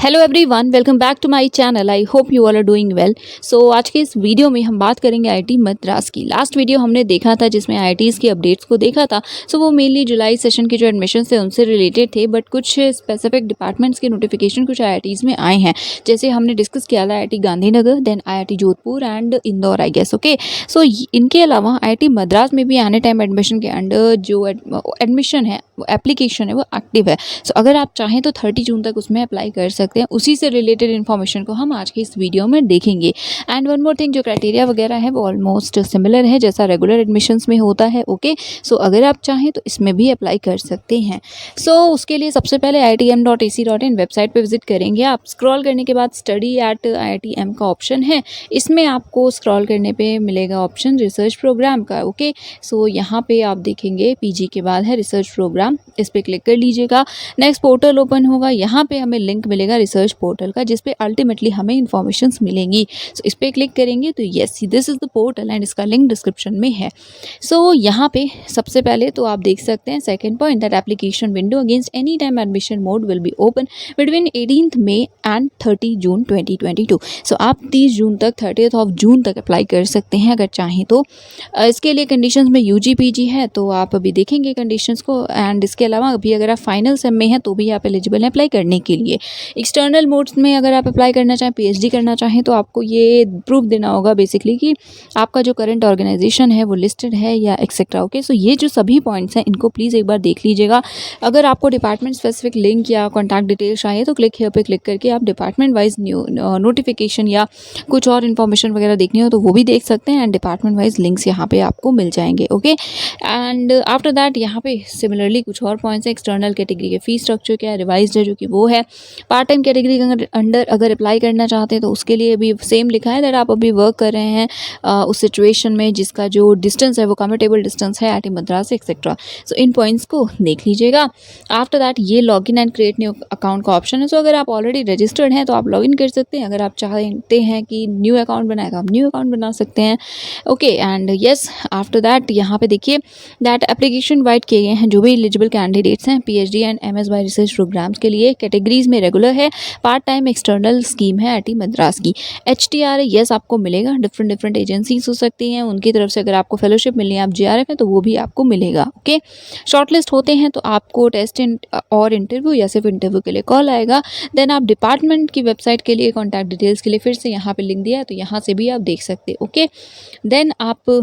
Hello everyone, welcome back to my channel. I hope you all are doing well. So आज के इस video में हम बात करेंगे आईआईटी मद्रास की। लास्ट वीडियो हमने देखा था जिसमें आईआईटीज़ की अपडेट्स को देखा था। सो वो मेनली जुलाई सेशन के जो एडमिशन थे उनसे रिलेटेड थे, बट कुछ स्पेसिफिक डिपार्टमेंट्स के नोटिफिकेशन कुछ आईआईटीज़ में आए हैं। जैसे हमने डिस्कस किया था IIT Gandhinagar, then IIT Jodhpur and Indore, I guess. Okay, so इनके अलावा आईआईटी मद्रास में भी आने टाइम एडमिशन के अंडर जो एडमिशन है, वो एप्लीकेशन है, वो एक्टिव है। सो अगर आप चाहें तो 30 जून तक उसमें अप्लाई कर सकते हैं। उसी से रिलेटेड इन्फॉर्मेशन को हम आज के इस वीडियो में देखेंगे। एंड वन मोर थिंग, जो क्राइटेरिया वगैरह है वो ऑलमोस्ट सिमिलर है जैसा रेगुलर एडमिशन्स में होता है। ओके, सो अगर आप चाहें तो इसमें भी अप्लाई कर सकते हैं। सो उसके लिए सबसे पहले IITM.ac.in वेबसाइट पर विजिट करेंगे। आप स्क्रॉल करने के बाद स्टडी एट IITM का ऑप्शन है, इसमें आपको स्क्रॉल करने पर मिलेगा ऑप्शन रिसर्च प्रोग्राम का। ओके, सो यहाँ पे आप देखेंगे PG के बाद है रिसर्च प्रोग्राम, इस पर क्लिक कर लीजिएगा। नेक्स्ट पोर्टल ओपन होगा, यहाँ पे हमें लिंक मिलेगा रिसर्च पोर्टल का, जिस पे अल्टीमेटली हमें इन्फॉर्मेशंस मिलेंगी। सो इस पर क्लिक करेंगे तो yes, this is the portal and इसका लिंक डिस्क्रिप्शन में है। सो यहाँ पे सबसे पहले तो आप देख सकते हैं second point, that application window against any time admission mode will be open between 18 May and 30 June 2022। So आप 30 जून तक 30 जून तक अप्लाई कर सकते हैं अगर चाहें तो। इसके लिए कंडीशंस में UG PG है तो आप अभी देखेंगे कंडीशंस को। एंड इसके अलावा अभी अगर आप फाइनल सेम में हैं तो भी आप एलिजिबल हैं अप्लाई करने के लिए। एक्सटर्नल मोड्स में अगर आप अप्लाई करना चाहें, PhD करना चाहें, तो आपको ये प्रूफ देना होगा बेसिकली कि आपका जो करंट ऑर्गेनाइजेशन है वो लिस्टेड है या एक्सेट्रा। ओके, सो ये जो सभी पॉइंट्स हैं इनको प्लीज़ एक बार देख लीजिएगा। अगर आपको डिपार्टमेंट स्पेसिफिक लिंक या कॉन्टैक्ट डिटेल्स चाहिए तो क्लिक हियर पे क्लिक करके आप डिपार्टमेंट वाइज नोटिफिकेशन या कुछ और इन्फॉर्मेशन वगैरह देखनी हो तो वो भी देख सकते हैं। एंड डिपार्टमेंट वाइज लिंक्स यहाँ पे आपको मिल जाएंगे। ओके, एंड आफ्टर दैट यहाँ पे सिमिलरली कुछ और पॉइंट्स हैं। एक्सटर्नल कैटेगरी के फीस स्ट्रक्चर क्या है, रिवाइज्ड है जो कि वो है। पार्ट टाइम कैटेगरी के अंडर अगर अप्लाई करना चाहते हैं तो उसके लिए भी सेम लिखा है दैट आप अभी वर्क कर रहे हैं उस सिचुएशन में जिसका जो डिस्टेंस है वो कम्यूटेबल डिस्टेंस है IIT मद्रास एक्सेट्रा। सो इन पॉइंट्स को देख लीजिएगा। आफ्टर दैट ये login and create new account का ऑप्शन है। सो अगर आप ऑलरेडी रजिस्टर्ड हैं तो आप लॉगिन कर सकते हैं। अगर आप चाहते हैं कि न्यू अकाउंट बनाए तो आप न्यू अकाउंट बना सकते हैं। Okay, and yes, after that यहाँ पे देखिए दैट एप्लीकेशन वाइट किए गए हैं जो भी एलिजिबल कैंडिडेट्स हैं PhD and MS by research programs के लिए। कैटेगरीज में रेगुलर है, पार्ट टाइम, एक्सटर्नल स्कीम है IIT मद्रास की। HTR यस आपको मिलेगा, डिफरेंट एजेंसीज हो सकती हैं उनकी तरफ से। अगर आपको फेलोशिप मिलनी है, आप JRF है तो वो भी आपको मिलेगा। ओके, शॉर्टलिस्ट होते हैं तो आपको टेस्ट और इंटरव्यू या सिर्फ इंटरव्यू के लिए कॉल आएगा। देन आप डिपार्टमेंट की वेबसाइट के लिए कॉन्टैक्ट डिटेल्स के लिए फिर से यहाँ पे लिंक दिया है तो यहाँ से भी आप देख सकते हैं। ओके, देन आप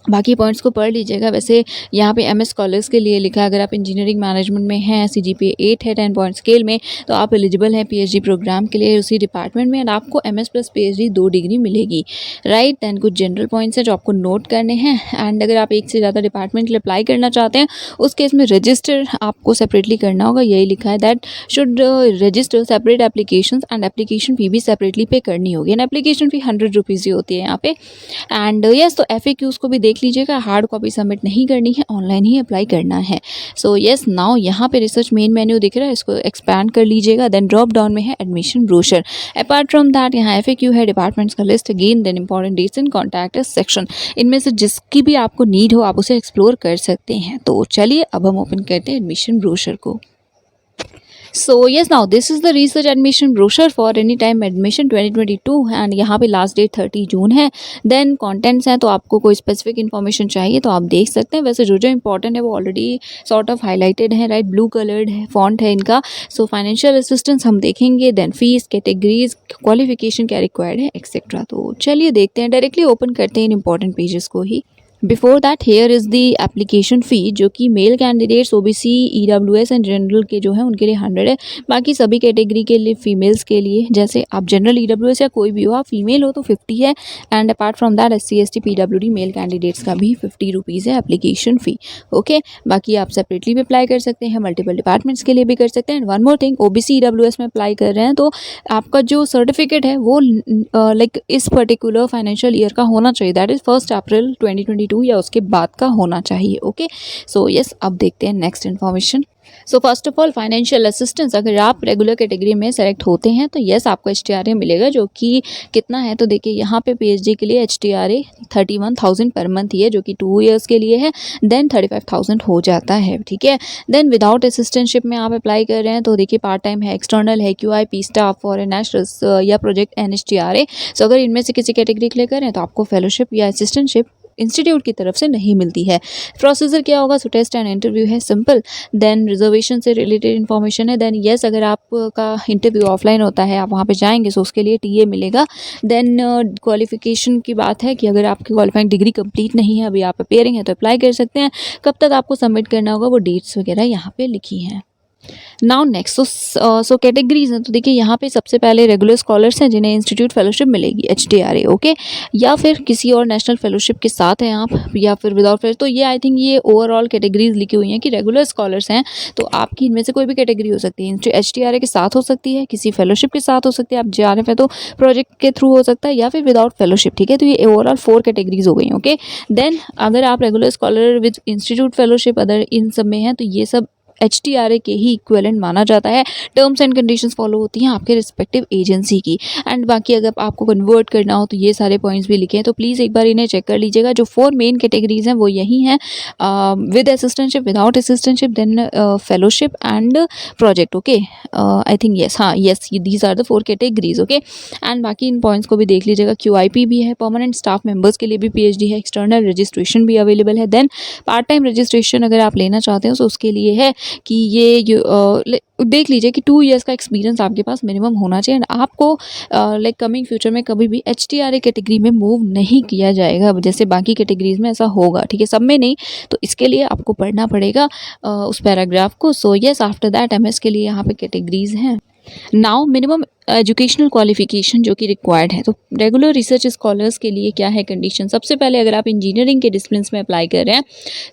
बाकी पॉइंट्स को पढ़ लीजिएगा। वैसे यहाँ पे MS स्कॉलर्स के लिए लिखा है अगर आप इंजीनियरिंग मैनेजमेंट में हैं, CGPA 8 है 10 पॉइंट स्केल में, तो आप एलिजिबल हैं PhD प्रोग्राम के लिए उसी डिपार्टमेंट में। एंड आपको MS प्लस PhD 2 डिग्री मिलेगी, राइट। दैन कुछ जनरल पॉइंट्स हैं जो आपको नोट करने हैं। एंड अगर आप एक से ज़्यादा डिपार्टमेंट के लिए अप्लाई करना चाहते हैं उस केस में रजिस्टर आपको सेपरेटली करना होगा। यही लिखा है that should register separate application and application fee भी सेपरेटली पे करनी होगी। एंड एप्लीकेशन फ़ी 100 रुपीज़ ही होती है यहाँ पे। एंड यस, तो FAQs को भी देख लीजिएगा। हार्ड कॉपी सबमिट नहीं करनी है, ऑनलाइन ही अप्लाई करना है। सो यस, नाउ यहाँ पे रिसर्च मेन मेन्यू दिख रहा है, इसको एक्सपैंड कर लीजिएगा। देन ड्रॉप डाउन में है admission brochure. Apart from that यहाँ FAQ है, डिपार्टमेंट्स का list again, then important dates in contact section. इनमें से जिसकी भी आपको नीड हो आप उसे एक्सप्लोर कर सकते हैं। तो चलिए अब हम ओपन करते हैं एडमिशन ब्रोशर को। So yes, now this is the research admission brochure for any time admission 2022 and यहाँ पे लास्ट डेट 30 जून है। देन कंटेंट्स हैं तो आपको कोई स्पेसिफिक इन्फॉर्मेशन चाहिए तो आप देख सकते हैं। वैसे जो इंपॉर्टेंट है वो ऑलरेडी सॉर्ट ऑफ हाईलाइटेड है, राइट, ब्लू कलर्ड है फॉन्ट है इनका। सो फाइनेंशियल असिस्टेंस हम देखेंगे, देन फीस, कैटेगरीज, क्वालिफिकेशन क्या रिक्वायर्ड है एक्सेट्रा। तो चलिए देखते हैं, डायरेक्टली ओपन करते हैं इन इंपॉर्टेंट पेजेस को ही। Before that here is the application fee जो कि male candidates OBC EWS and general के जो है उनके लिए 100 है। बाकी सभी कैटेगरी के लिए फीमेल्स के लिए, जैसे आप जनरल EWS या कोई भी हो, आप फीमेल हो तो 50 है। And apart from that SC ST PWD male candidates का भी 50 रुपीज़ है एप्लीकेशन फ़ी। ओके, बाकी आप सेपरेटली भी अप्लाई कर सकते हैं, मल्टीपल डिपार्टमेंट्स के लिए भी कर सकते हैं। And one more thing, OBC EWS में अप्लाई कर रहे हैं तो आपका जो सर्टिफिकेट है वो लाइक इस पर्टिकुलर फाइनेंशियल ईयर का होना चाहिए, दैट इज़ 1 अप्रैल 2022 या उसके बाद का होना चाहिए। ओके, सो यस, अब देखते हैं next information. So first of all financial assistance, अगर आप रेगुलर कैटेगरी में सेलेक्ट होते हैं तो येस आपको HTRA मिलेगा, जो कि कितना है तो देखिए यहाँ पे PhD के लिए HTRA 31,000 पर मंथ ही है, जो कि 2 इयर्स के लिए है, देन 35,000 हो जाता है, ठीक है। देन विदाउट असिस्टेंटशिप में आप अप्लाई कर रहे हैं तो देखिए पार्ट टाइम है, एक्सटर्नल है, QIP स्टाफ, फॉरेन नेशनल्स या प्रोजेक्ट NHTRA। सो अगर इनमें से किसी कैटेगरी क्लिक करें तो आपको फेलोशिप या असिस्टेंटशिप इंस्टीट्यूट की तरफ से नहीं मिलती है। प्रोसीजर क्या होगा, सो टेस्ट एंड इंटरव्यू है, सिंपल। देन रिजर्वेशन से रिलेटेड इन्फॉर्मेशन है। देन येस अगर आपका इंटरव्यू ऑफलाइन होता है, आप वहाँ पे जाएंगे सो उसके लिए TA मिलेगा। देन क्वालिफिकेशन की बात है कि अगर आपकी क्वालिफाइंग डिग्री कंप्लीट नहीं है, अभी आप अपेयरिंग है तो अप्लाई कर सकते हैं। कब तक आपको सबमिट करना होगा वो डेट्स वगैरह यहाँ पे लिखी हैं। नाउ नेक्स्ट सो कैटेगरीज हैं, तो देखिए यहाँ पे सबसे पहले रेगुलर स्कॉलर्स हैं जिन्हें इंस्टीट्यूट फेलोशिप मिलेगी HTRA, ओके, या फिर किसी और नेशनल फेलोशिप के साथ हैं आप, या फिर विदाउट फेलोशिप। तो ये आई थिंक ये ओवरऑल कैटेगरीज लिखी हुई हैं कि रेगुलर स्कॉलर्स हैं तो आपकी इनमें से कोई भी कैटेगरी हो सकती है। HTRA के साथ हो सकती है, किसी फेलोशिप के साथ हो सकती है, आप JRF है तो प्रोजेक्ट के थ्रू हो सकता है, या फिर विदाउट फेलोशिप, ठीक है। तो ये ओवरऑल 4 कैटेगरीज हो गई, ओके। देन अगर आप regular scholar with institute fellowship other in सब में हैं तो ये सब HTRA के ही इक्विवेलेंट माना जाता है। टर्म्स एंड कंडीशंस फॉलो होती हैं आपके रिस्पेक्टिव एजेंसी की। एंड बाकी अगर आपको कन्वर्ट करना हो तो ये सारे पॉइंट्स भी लिखे हैं, तो प्लीज़ एक बार इन्हें चेक कर लीजिएगा। जो 4 मेन कैटेगरीज हैं वो यही हैं, with assistantship, without assistantship, then fellowship and project, okay. I think yes, हाँ yes, these are the 4 categories, okay. And बाकी इन पॉइंट्स को भी देख लीजिएगा। QIP भी है, परमानेंट स्टाफ मेंबर्स के लिए भी PhD है, एक्सटर्नल रजिस्ट्रेशन भी अवेलेबल है। देन पार्ट टाइम रजिस्ट्रेशन अगर आप लेना चाहते हो तो उसके लिए है कि ये देख लीजिए कि 2 इयर्स का एक्सपीरियंस आपके पास मिनिमम होना चाहिए। एंड आपको लाइक कमिंग फ्यूचर में कभी भी HTRA कैटेगरी में मूव नहीं किया जाएगा जैसे बाकी कैटेगरीज में ऐसा होगा, ठीक है, सब में नहीं। तो इसके लिए आपको पढ़ना पड़ेगा उस पैराग्राफ को। So yes after that MS के लिए यहाँ पे कैटेगरीज हैं। नाउ मिनिमम एजुकेशनल क्वालिफिकेशन जो कि रिक्वायर्ड है, तो रेगुलर रिसर्च स्कॉलर्स के लिए क्या है कंडीशन। सबसे पहले अगर आप इंजीनियरिंग के डिसिप्लिन्स में अप्लाई कर रहे हैं,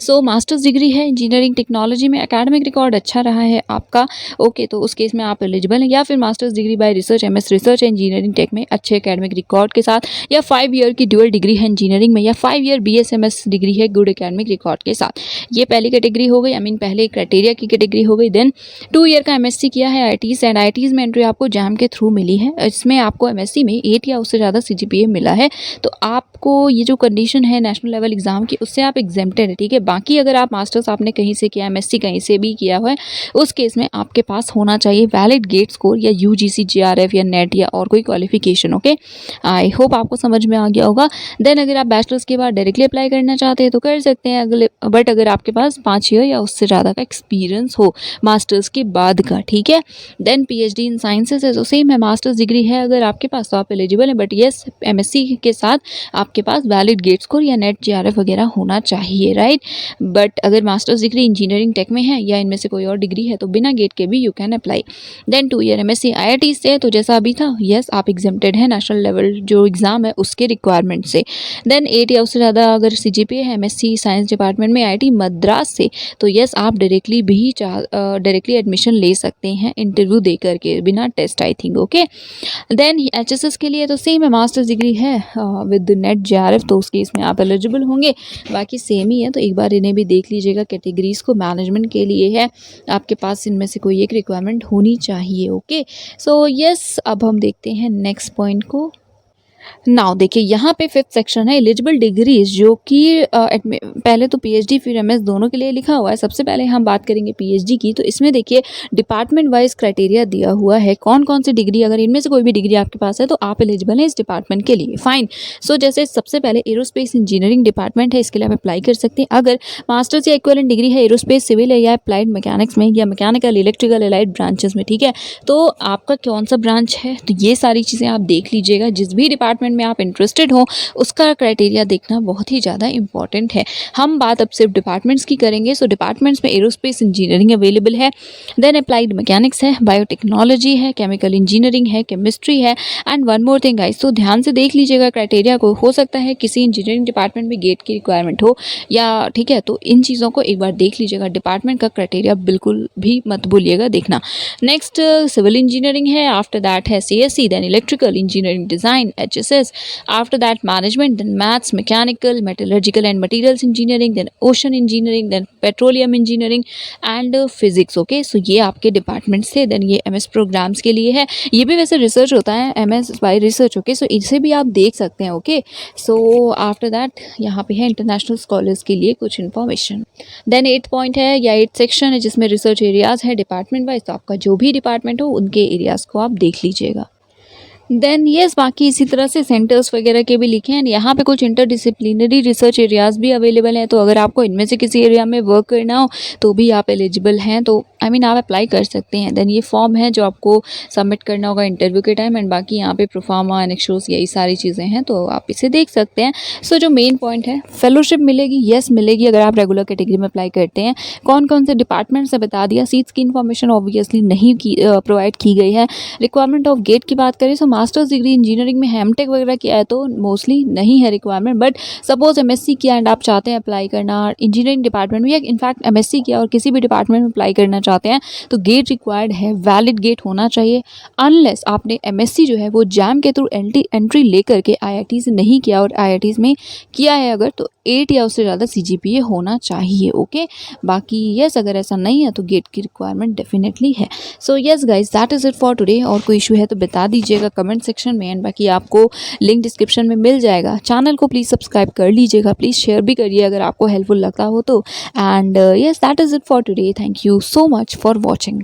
सो मास्टर्स डिग्री है इंजीनियरिंग टेक्नोलॉजी में, एकेडमिक रिकॉर्ड अच्छा रहा है आपका, ओके, तो उस केस में आप एलिजिबल हैं। या फिर masters degree by research MS research engineering tech में अच्छे एकेडमिक रिकॉर्ड के साथ, या 5 ईयर की ड्यूअल डिग्री है इंजीनियरिंग में, या 5 ईयर BSMS डिग्री है गुड एकेडमिक रिकॉर्ड के साथ। ये पहली कैटेगरी हो गई, आई मीन पहले क्राइटेरिया की कैटेगरी हो गई। देन 2 ईयर का MSc किया है IITs, एंड IITs में एंट्री आपको JAM के थ्रू मिली है। इसमें आपको MSc में 8 या उससे ज़्यादा CGPA मिला है, तो आपको ये जो कंडीशन है नेशनल लेवल एग्जाम की उससे आप एग्जेम्प्टेड है, ठीक है। बाकी अगर आप मास्टर्स आपने कहीं से किया, MSc कहीं से भी किया हुआ है, उस केस में आपके पास होना चाहिए वैलिड गेट स्कोर या UGC JRF या नेट या और कोई क्वालिफिकेशन, ओके। आई होप आपको समझ में आ गया होगा। देन अगर आप बैचलर्स के बाद डायरेक्टली अप्लाई करना चाहते हैं तो कर सकते हैं अगले, बट अगर आपके पास 5 ईयर या उससे ज़्यादा का एक्सपीरियंस हो मास्टर्स के बाद का, ठीक है। देन PhD इन साइंसेज है, तो सेम है, मास्टर्स डिग्री है अगर आपके पास तो आप एलिजिबल हैं, बट येस MSc के साथ आपके पास वैलिड गेट स्कोर या नेट JRF वगैरह होना चाहिए, राइट। बट अगर मास्टर्स डिग्री इंजीनियरिंग टेक में है या इनमें से कोई और डिग्री है तो बिना गेट के भी you can apply. Then 2 year MSc IIT से, तो जैसा अभी था, येस आप एग्जेम्प्टेड है नेशनल लेवल जो एग्जाम है उसके रिक्वायरमेंट से। देन 8 या उससे ज़्यादा अगर CGPA है MSc साइंस डिपार्टमेंट में IIT मद्रास से, तो येस आप डायरेक्टली एडमिशन ले सकते हैं इंटरव्यू दे करके, बिना test, I think, okay. Then HSS के लिए तो सेम है, मास्टर्स डिग्री है विद नेट JRF, तो उस केस में आप एलिजिबल होंगे। बाकी सेम ही है, तो एक बार इन्हें भी देख लीजिएगा। कैटेगरीज को मैनेजमेंट के लिए है, आपके पास इनमें से कोई एक रिक्वायरमेंट होनी चाहिए, ओके। सो येस अब हम देखते हैं नेक्स्ट पॉइंट को। नाउ देखिए यहाँ पे 5th सेक्शन है एलिजिबल डिग्रीज, जो कि पहले तो PhD फिर MS दोनों के लिए लिखा हुआ है। सबसे पहले हम बात करेंगे PhD की, तो इसमें देखिए डिपार्टमेंट वाइज क्राइटेरिया दिया हुआ है कौन कौन सी डिग्री, अगर इनमें से कोई भी डिग्री आपके पास है तो आप एलिजिबल हैं इस डिपार्टमेंट के लिए, फाइन। सो जैसे सबसे पहले एरोस्पेस इंजीनियरिंग डिपार्टमेंट है, इसके लिए आप अप्लाई कर सकते हैं। अगर मास्टर्स या इक्विवेलेंट डिग्री है एरोस्पेस सिविल है या अप्लाइड मैकेनिक्स में या मैकेनिकल इलेक्ट्रिकल एलाइड ब्रांचेस में, ठीक है, तो आपका कौन सा ब्रांच है, तो ये सारी चीज़ें आप देख लीजिएगा। जिस भी डिपार्टमेंट में आप इंटरेस्टेड हो उसका क्राइटेरिया देखना बहुत ही ज़्यादा इंपॉर्टेंट है। हम बात अब सिर्फ डिपार्टमेंट्स की करेंगे। सो डिपार्टमेंट्स में एरोस्पेस इंजीनियरिंग अवेलेबल है, देन अप्लाइड मैकेनिक्स है, बायोटेक्नोलॉजी है, केमिकल इंजीनियरिंग है, केमिस्ट्री है, and one more thing guys, तो ध्यान से देख लीजिएगा क्राइटेरिया को। हो सकता है किसी इंजीनियरिंग डिपार्टमेंट में गेट की रिक्वायरमेंट हो या, ठीक है, तो इन चीज़ों को एक बार देख लीजिएगा। डिपार्टमेंट का क्राइटेरिया बिल्कुल भी मत भूलिएगा देखना। नेक्स्ट सिविल इंजीनियरिंग है, आफ्टर दैट है CSE, then electrical engineering design, HSS. After that management, then maths, mechanical, metallurgical and materials engineering, then ocean engineering, then petroleum engineering and physics. Okay, so ये आपके departments थे. Then ये MS programmes के लिए है. ये भी वैसे रिसर्च होता है, MS बाय रिसर्च. ओके, सो इसे भी आप देख सकते हैं. ओके, सो आफ्टर दैट यहाँ पे है इंटरनेशनल स्कॉलर्स के लिए कुछ इन्फॉर्मेशन. देन 8 पॉइंट है या 8 सेक्शन है जिसमें रिसर्च एरियाज़ है डिपार्टमेंट वाइज. तो आपका जो भी डिपार्टमेंट हो उनके एरियाज़ को आप देख लीजिएगा. देन येस, बाकी इसी तरह से सेंटर्स वगैरह के भी लिखे हैं. यहाँ पे कुछ इंटरडिसिप्लिनरी रिसर्च एरियाज़ भी अवेलेबल हैं. तो अगर आपको इनमें से किसी एरिया में वर्क करना हो तो भी आप एलिजिबल हैं. तो आप अप्लाई कर सकते हैं. देन ये फॉर्म है जो आपको सबमिट करना होगा इंटरव्यू के टाइम. एंड बाकी यहाँ पे प्रोफार्मा एनेक्सोस यही सारी चीज़ें हैं, तो आप इसे देख सकते हैं. सो जो मेन पॉइंट है, फेलोशिप मिलेगी. येस मिलेगी अगर आप रेगुलर कैटेगरी में अप्लाई करते हैं. कौन कौन से डिपार्टमेंट से बता दिया. सीट्स की इन्फॉर्मेशन ऑब्वियसली नहीं प्रोवाइड की गई है. रिक्वायरमेंट ऑफ गेट की बात करें तो मास्टर्स डिग्री इंजीनियरिंग में एमटेक वगैरह किया है तो मोस्टली नहीं है रिक्वायरमेंट. बट सपोज एमएससी किया एंड आप चाहते हैं अप्लाई करना इंजीनियरिंग डिपार्टमेंट में, या इनफैक्ट एमएससी किया और किसी भी डिपार्टमेंट में अप्लाई करना चाहते हैं तो गेट रिक्वायर्ड है. वैलिड गेट होना चाहिए. अनलेस आपने एमएससी जो है वो जैम के थ्रू एंट्री लेकर के आईआईटी से नहीं किया, और आईआईटीज़ में किया है अगर तो 8 या उससे ज़्यादा सीजीपीए होना चाहिए. ओके, बाकी यस अगर ऐसा नहीं है तो गेट की रिक्वायरमेंट डेफिनेटली है. So yes guys, that is it for today. और कोई इशू है तो बता दीजिएगा कमेंट सेक्शन में. एंड बाकी आपको लिंक डिस्क्रिप्शन में मिल जाएगा. चैनल को प्लीज़ सब्सक्राइब कर लीजिएगा. प्लीज़ शेयर भी करिए अगर आपको हेल्पफुल लगता हो तो. And yes, that is it for today. Thank you so much for watching.